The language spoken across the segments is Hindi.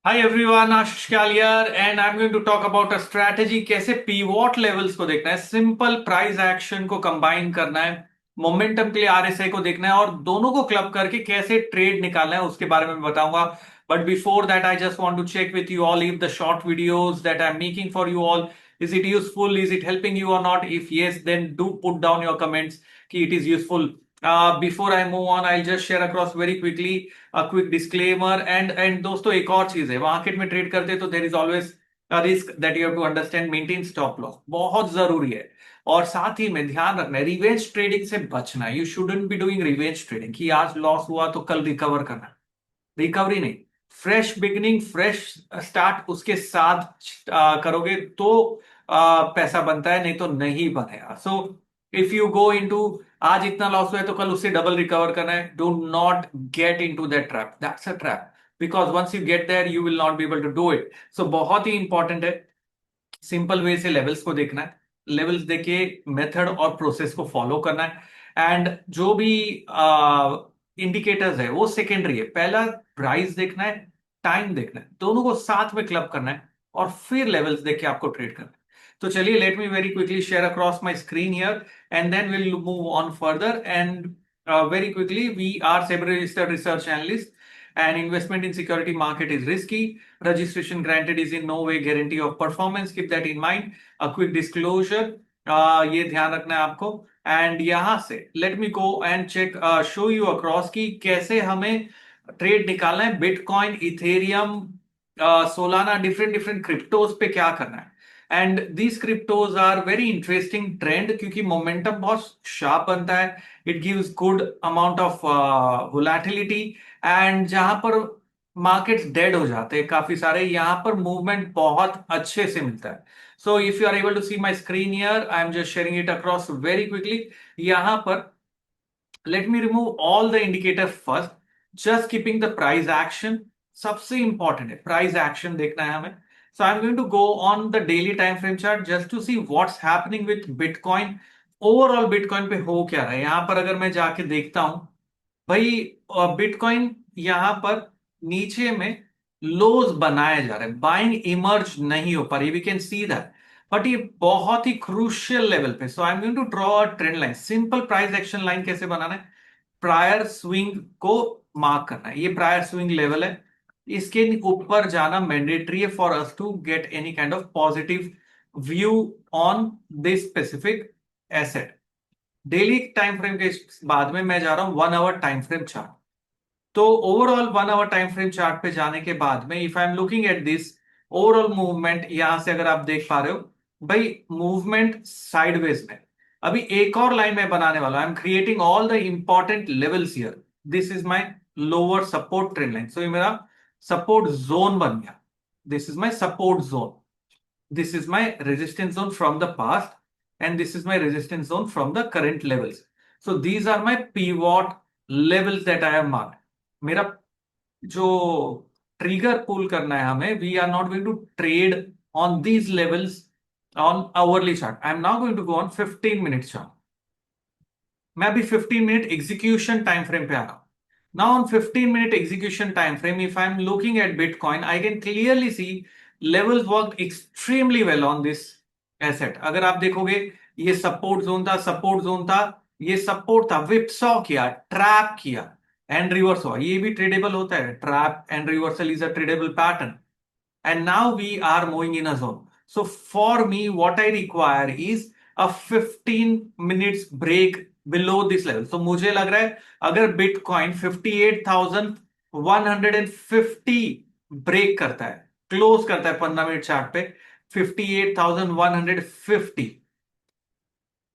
Hi everyone, Ashish Kaliyar and I am going to talk about a strategy. कैसे पीवॉट लेवल्स को देखना है, सिंपल प्राइस एक्शन को कंबाइन करना है, मोमेंटम के लिए आरएसआई को देखना है और दोनों को क्लब करके कैसे ट्रेड निकालना है उसके बारे में मैं बताऊंगा। But before that I just want to check with you all if the short videos that I am making for you all, is it useful, is it helping you or not? If yes, then do put down your comments कि it is useful. Before I move on, I'll just share across very quickly quick disclaimer and दोस्तों, एक और चीज है, मार्केट में ट्रेड करते तो there is always risk that you have to understand, maintain stop loss बहुत जरूरी है। और साथ ही में ध्यान रखना है रिवेंज ट्रेडिंग से बचना है। You shouldn't be doing revenge trading कि आज लॉस हुआ तो कल रिकवर करना। रिकवरी नहीं, फ्रेश बिगनिंग, फ्रेश स्टार्ट उसके साथ करोगे तो पैसा बनता है, नहीं तो नहीं बनेगा। सो इफ यू गो इनटू आज इतना लॉस हुआ है तो कल उससे डबल रिकवर करना है, do not get into that trap, that's a trap, because once you get there you will not be able to do it. So बहुत ही इंपॉर्टेंट है सिंपल वे से लेवल्स को देखना है, लेवल्स देखे मेथड और प्रोसेस को फॉलो करना है। एंड जो भी इंडिकेटर्स है वो सेकेंडरी है, पहला प्राइस देखना है, टाइम देखना है, दोनों को साथ में क्लब करना है और फिर लेवल्स देख के आपको ट्रेड करना है। तो चलिए, let me very quickly share across my screen here and then will move on further. And very quickly, we are SEBI registered research analyst and investment in security market is risky. Registration granted is in no way guarantee of performance. Keep that in mind. A quick disclosure. ये ध्यान रखना है आपको। एंड यहां से let me go and check, show you across कि कैसे हमें ट्रेड निकालना है Bitcoin, Ethereum, Solana, different different cryptos पे क्या करना है। And these cryptos are very interesting trend क्योंकि मोमेंटम बहुत शार्प बनता है, it gives good amount of volatility. And जहां पर मार्केट्स डेड हो जाते हैं काफी सारे, यहां पर मूवमेंट बहुत अच्छे से मिलता है। So if you are able to see my screen here, I am just sharing it across very quickly. यहां पर let me remove all the indicator first, just keeping the price action. सबसे इंपॉर्टेंट है प्राइस एक्शन देखना है हमें। So I am going to go on the daily time frame chart just to see what's happening with bitcoin. Overall bitcoin पे हो क्या रहा है यहां पर, अगर मैं जाके देखता हूं भाई, बिटकॉइन यहां पर नीचे में लोज बनाए जा रहे हैं, बाइंग इमर्ज नहीं हो पा रही, we can see that. But ये बहुत ही क्रूशियल लेवल पे, so I am going to draw a trend line. Simple price action line कैसे बनाना है, प्रायर स्विंग को मार्क करना है, ये प्रायर स्विंग लेवल है, इसके ऊपर जाना मैंडेटरी है for us to get any kind of positive view on this specific asset. Daily time frame के बाद में मैं जा रहा हूं 1 आवर टाइम फ्रेम चार्ट। तो overall 1 hour time frame chart पे जाने के बाद में if I am looking at this overall movement, यहां से अगर आप देख पा रहे हो भाई, मूवमेंट साइडवेज में। अभी एक और लाइन में बनाने वाला, I am creating all the important levels here. This is my lower support trend line, so ये मेरा सपोर्ट जोन बन गया। This is my support zone, this is my resistance zone from the past, and this is my resistance zone from the current levels. So these are my pivot levels that I have marked. मेरा जो ट्रिगर पुल करना है हमें, we are not going to trade on these levels on hourly chart. I am now going to go on 15 minute chart. मैं अभी 15 मिनट एग्जीक्यूशन टाइम फ्रेम पे आ रहा हूं। Now on 15 minute execution time frame, if I am looking eight bitcoin, I can clearly see levels work extremely well on this asset. अगर आप देखोगे, ये सपोर्ट जोन था, सपोर्ट जोन था, ये सपोर्ट था, विपसॉ किया, ट्रैप किया एंड रिवर्स हुआ। ये भी ट्रेडेबल होता है, trap and reversal is a tradable pattern. And now we are moving in a zone. So for me, what I require is a 15 minutes break below this level. So मुझे लग रहा है अगर बिटकॉइन 58,150 ब्रेक करता है, क्लोज करता है 15 मिनट चार्ट पे 58,150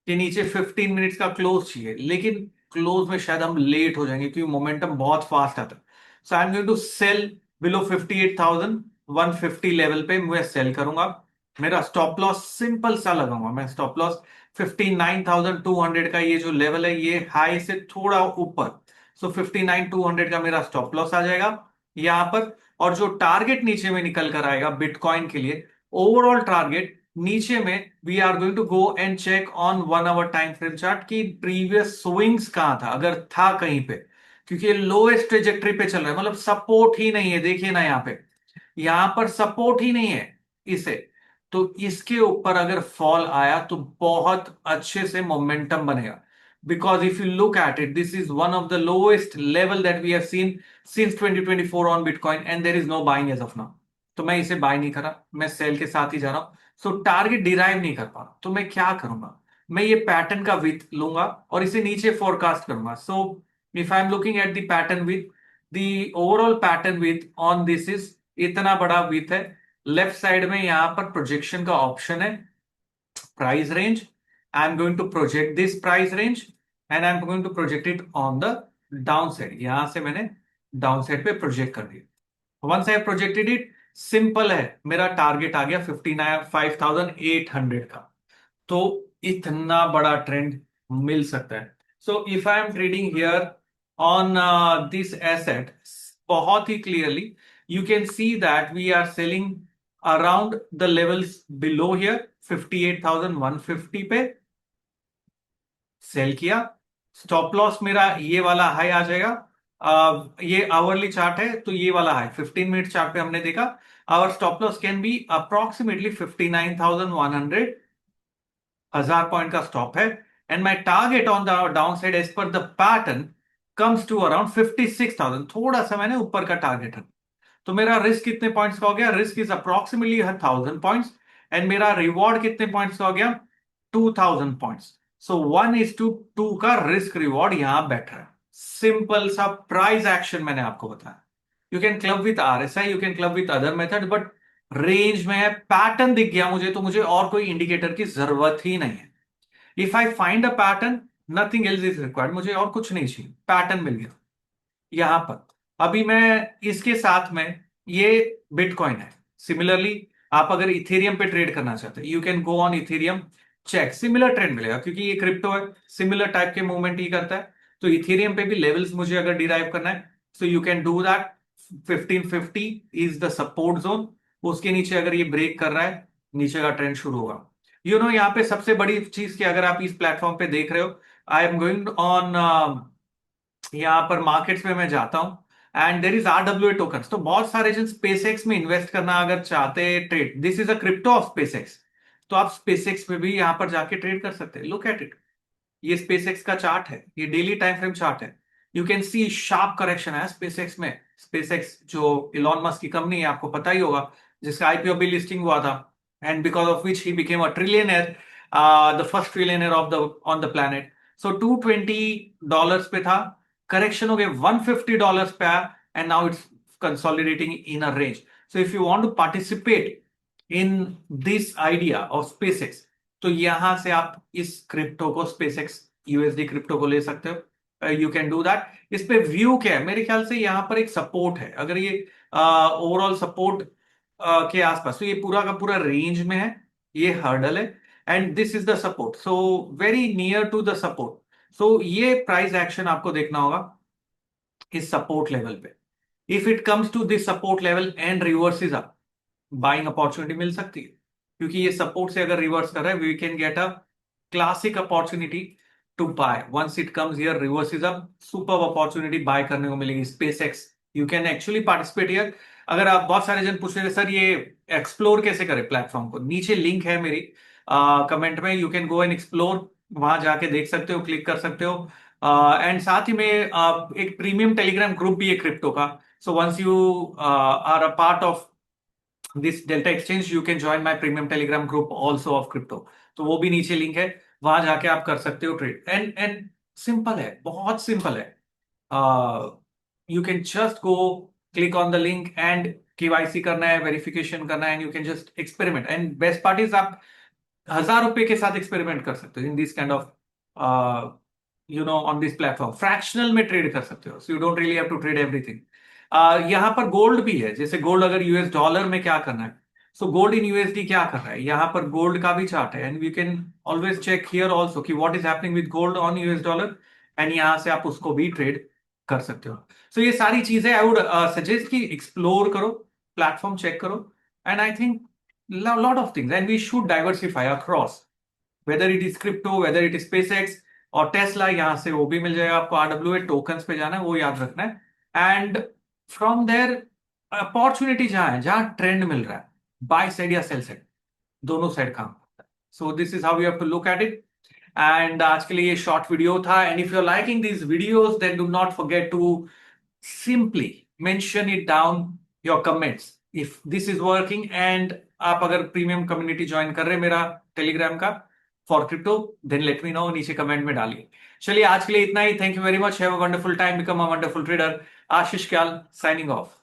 के नीचे, 15 मिनट्स का क्लोज चाहिए, लेकिन क्लोज में शायद हम लेट हो जाएंगे क्योंकि मोमेंटम बहुत फास्ट आता है। So I am going to sell below 58,150 level पे मैं सेल करूंगा। मेरा स्टॉप लॉस सिंपल सा लगाऊंगा, मैं स्टॉप लॉस 59,200 का, ये जो लेवल है ये हाई से थोड़ा ऊपर, सो 59,200 का मेरा स्टॉप लॉस आ जाएगा यहां पर। और जो टारगेट नीचे में निकल कर आएगा बिटकॉइन के लिए, ओवरऑल टारगेट नीचे में, we are going to go and check on 1 hour time frame chart की प्रीवियस स्विंग्स कहां था, अगर था कहीं पे, क्योंकि ये लोएस्ट ट्रेजेक्टरी पे चल रहा है, मतलब सपोर्ट ही नहीं है। देखिए ना यहाँ पे, यहां पर सपोर्ट ही नहीं है इसे, तो इसके ऊपर अगर फॉल आया तो बहुत अच्छे से मोमेंटम बनेगा। Because if you look at it, this is one of the lowest level that we have seen since 2024 on Bitcoin and there is no buying as of now. तो मैं इसे बाय नहीं करा, मैं सेल के साथ ही जा रहा हूं। सो टारगेट डिराइव नहीं कर पा रहा, तो मैं क्या करूंगा, मैं ये पैटर्न का विथ लूंगा और इसे नीचे फोरकास्ट करूंगा। So if I am looking at the pattern with, the overall pattern with on this is इतना बड़ा विथ है। लेफ्ट साइड में यहां पर प्रोजेक्शन का ऑप्शन है, price range. I am going to project this price range and I am going to project it on the downside. यहां से मैंने डाउन साइड पे प्रोजेक्ट कर दिया। Once I projected it, simple है, मेरा टारगेट आ गया 59,800 का। तो इतना बड़ा ट्रेंड मिल सकता है। So if I M trading here on this asset, बहुत ही clearly you can see that we are selling around the levels below here, 58,150 पे सेल किया। स्टॉप लॉस मेरा ये वाला हाई आ जाएगा। ये आवरली चार्ट है तो ये वाला हाई 15 मिनट चार्ट पे हमने देखा। Our stop loss can be approximately 59,100, 1000 point का स्टॉप है। And my target on the downside as per the pattern comes to around 56,000, थोड़ा सा मैंने ऊपर का टारगेट है। तो मेरा रिस्क कितने पॉइंट्स का हो गया, risk is approximately 1000 points and मेरा रिवॉर्ड कितने पॉइंट्स का हो गया, 2000 पॉइंट्स। सो 1:2 का रिस्क रिवॉर्ड यहां बैठ रहा है। सिंपल सा प्राइस एक्शन मैंने आपको बताया। You can club with RSI, you can club with other method, but range में है, पैटर्न दिख गया मुझे, तो मुझे और कोई इंडिकेटर की जरूरत ही नहीं है। If I find a pattern, nothing else is required, मुझे और कुछ नहीं चाहिए, पैटर्न मिल गया यहां पर। अभी मैं इसके साथ में, ये बिटकॉइन है। सिमिलरली आप अगर इथेरियम पे ट्रेड करना चाहते हैं, you can go on Ethereum, check, similar trend मिलेगा क्योंकि ये क्रिप्टो है, सिमिलर टाइप के मूवमेंट ही करता है। तो इथेरियम पे भी लेवल्स मुझे अगर डिराइव करना है, so you can do that. 1550 is the support zone, उसके नीचे अगर ये ब्रेक कर रहा है, नीचे का ट्रेंड शुरू होगा। यहाँ पे सबसे बड़ी चीज कि अगर आप इस प्लेटफॉर्म पे देख रहे हो, आई एम गोइंग ऑन, यहाँ पर मार्केट्स में मैं जाता हूं and there is RWA token. तो बहुत सारे जन स्पेसएक्स में इन्वेस्ट करना अगर चाहते हैं, trade, this is a crypto of SpaceX, तो आप स्पेसएक्स में भी यहां पर जाके ट्रेड कर सकते हैं। लुक एट इट, ये स्पेसएक्स का चार्ट है, ये डेली टाइम फ्रेम चार्ट है। You can see sharp correction है स्पेसएक्स में। स्पेसएक्स जो इलॉन मस्क की कंपनी है, आपको पता ही होगा, जिसका IPO भी लिस्टिंग हुआ था and because of which he became a trillionaire, the first trillionaire of the on the planet. So $220 पे था, करेक्शन हो गया $150 पे आया, and now it's consolidating in a range. So if you want to participate in this idea of SpaceX, तो यहां से आप इस क्रिप्टो को, स्पेसएक्स USD क्रिप्टो को ले सकते हो। You can do that. इस पे व्यू क्या है, मेरे ख्याल से यहां पर एक सपोर्ट है, अगर ये ओवरऑल सपोर्ट के आसपास, तो ये पूरा का पूरा रेंज में है, ये हर्डल है and this is the support, so very near to the support. So ये प्राइस एक्शन आपको देखना होगा इस सपोर्ट लेवल पे। If it comes to this support level and reverses up, buying opportunity मिल सकती है, क्योंकि ये सपोर्ट से अगर रिवर्स कर रहा है, we can get a classic opportunity to buy. Once it comes here, reverses up, super opportunity buy करने को मिलेगी। SpaceX, you can actually participate here. अगर आप, बहुत सारे जन पूछ रहे थे सर ये एक्सप्लोर कैसे करें प्लेटफॉर्म को, नीचे लिंक है मेरी कमेंट में, you can go and explore, वहां जाके देख सकते हो, क्लिक कर सकते हो। एंड साथ ही में एक प्रीमियम टेलीग्राम ग्रुप भी है क्रिप्टो का। So once you are a part of this Delta exchange, you can join my premium Telegram group also of crypto. तो वो भी नीचे लिंक है, वहां जाके आप कर सकते हो ट्रेड। एंड सिंपल है, बहुत सिंपल है। You can just go, click on the link and KYC करना है, वेरिफिकेशन करना है, and you can just experiment. And best part is, आप 1000 रुपए के साथ एक्सपेरिमेंट कर सकते हो in this kind of, on this platform. Fractional में ट्रेड कर सकते हो, so you don't really have to trade everything. यहां पर गोल्ड भी है, जैसे गोल्ड अगर US डॉलर में क्या करना है, सो गोल्ड इन USD क्या कर रहा है, यहां पर गोल्ड का भी चार्ट है and you can always check here also कि what is happening with gold on US dollar, and यहां से आप उसको भी ट्रेड कर सकते हो। सो ये सारी चीजें आई वुड सजेस्ट कि एक्सप्लोर करो, प्लेटफॉर्म चेक करो, and I think lot of things, and we should diversify across, whether it is crypto, whether it is SpaceX और टेस्ला। यहां से वो भी मिल जाएगा आपको, RWA टोकन्स पे जाना है, वो याद रखना है। एंड फ्रॉम देयर अपॉर्चुनिटी जहां है, जहां ट्रेंड मिल रहा है, बाय साइड या सेल साइड, दोनों साइड काम करता है। So this is how you have to look at it. And आज के लिए ये शॉर्ट वीडियो था, and if you are liking these videos then do not forget to simply mention it down your comments if this is working। and आप अगर प्रीमियम कम्युनिटी ज्वाइन कर रहे हैं मेरा टेलीग्राम का for crypto, then let me know, नीचे कमेंट में डालिए। चलिए आज के लिए इतना ही। Thank you very much, have a wonderful time, become a wonderful trader. Ashish Kyal signing of.